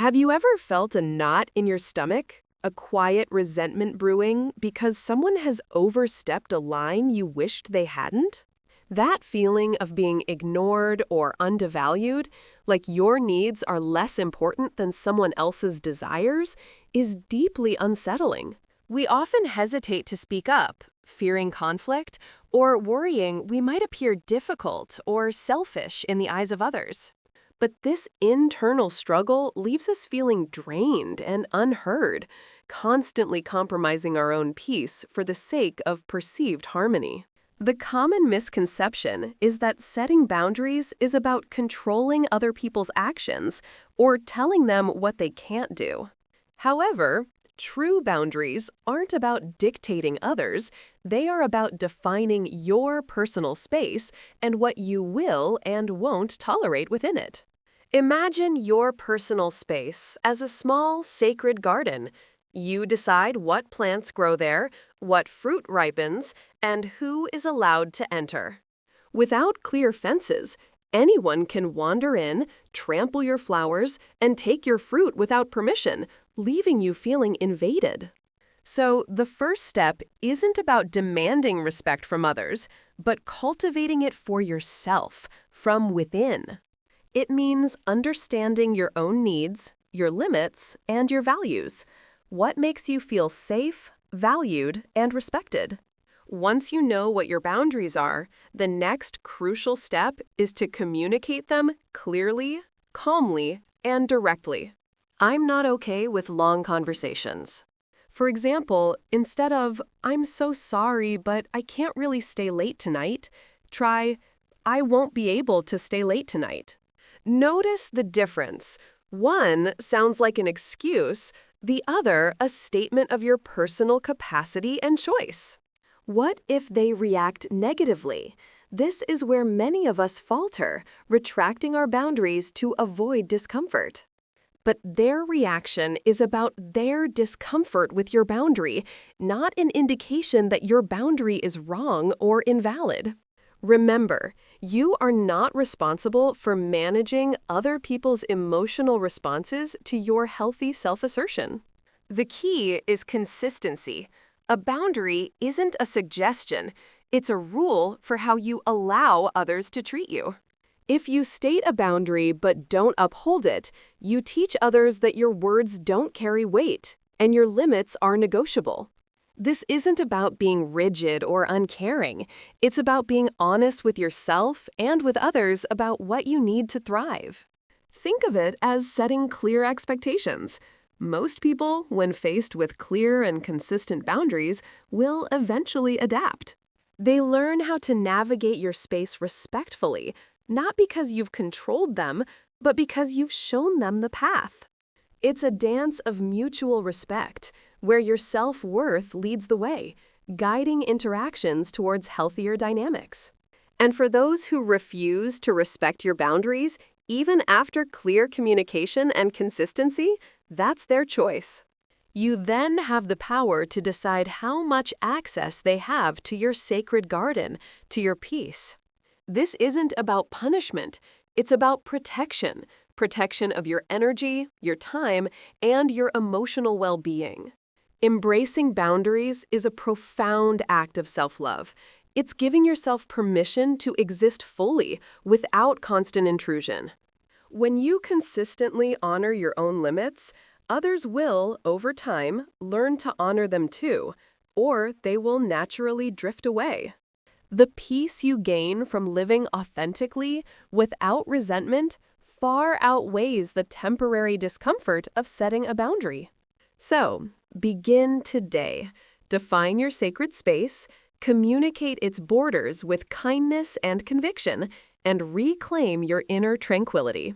Have you ever felt a knot in your stomach? A quiet resentment brewing because someone has overstepped a line you wished they hadn't? That feeling of being ignored or undervalued, like your needs are less important than someone else's desires, is deeply unsettling. We often hesitate to speak up, fearing conflict, or worrying we might appear difficult or selfish in the eyes of others. But this internal struggle leaves us feeling drained and unheard, constantly compromising our own peace for the sake of perceived harmony. The common misconception is that setting boundaries is about controlling other people's actions or telling them what they can't do. However, true boundaries aren't about dictating others, they are about defining your personal space and what you will and won't tolerate within it. Imagine your personal space as a small, sacred garden. You decide what plants grow there, what fruit ripens, and who is allowed to enter. Without clear fences, anyone can wander in, trample your flowers, and take your fruit without permission, leaving you feeling invaded. So, the first step isn't about demanding respect from others, but cultivating it for yourself, from within. It means understanding your own needs, your limits, and your values. What makes you feel safe, valued, and respected? Once you know what your boundaries are, the next crucial step is to communicate them clearly, calmly, and directly. I'm not okay with long conversations. For example, instead of, "I'm so sorry, but I can't really stay late tonight," try, "I won't be able to stay late tonight." Notice the difference. One sounds like an excuse, the other a statement of your personal capacity and choice. What if they react negatively? This is where many of us falter, retracting our boundaries to avoid discomfort. But their reaction is about their discomfort with your boundary, not an indication that your boundary is wrong or invalid. Remember, you are not responsible for managing other people's emotional responses to your healthy self-assertion. The key is consistency. A boundary isn't a suggestion, it's a rule for how you allow others to treat you. If you state a boundary but don't uphold it, you teach others that your words don't carry weight and your limits are negotiable. This isn't about being rigid or uncaring. It's about being honest with yourself and with others about what you need to thrive. Think of it as setting clear expectations. Most people, when faced with clear and consistent boundaries, will eventually adapt. They learn how to navigate your space respectfully, not because you've controlled them, but because you've shown them the path. It's a dance of mutual respect, where your self-worth leads the way, guiding interactions towards healthier dynamics. And for those who refuse to respect your boundaries, even after clear communication and consistency, that's their choice. You then have the power to decide how much access they have to your sacred garden, to your peace. This isn't about punishment, it's about protection, protection of your energy, your time, and your emotional well-being. Embracing boundaries is a profound act of self-love. It's giving yourself permission to exist fully without constant intrusion. When you consistently honor your own limits, others will, over time, learn to honor them too, or they will naturally drift away. The peace you gain from living authentically, without resentment, far outweighs the temporary discomfort of setting a boundary. So, begin today. Define your sacred space, communicate its borders with kindness and conviction, and reclaim your inner tranquility.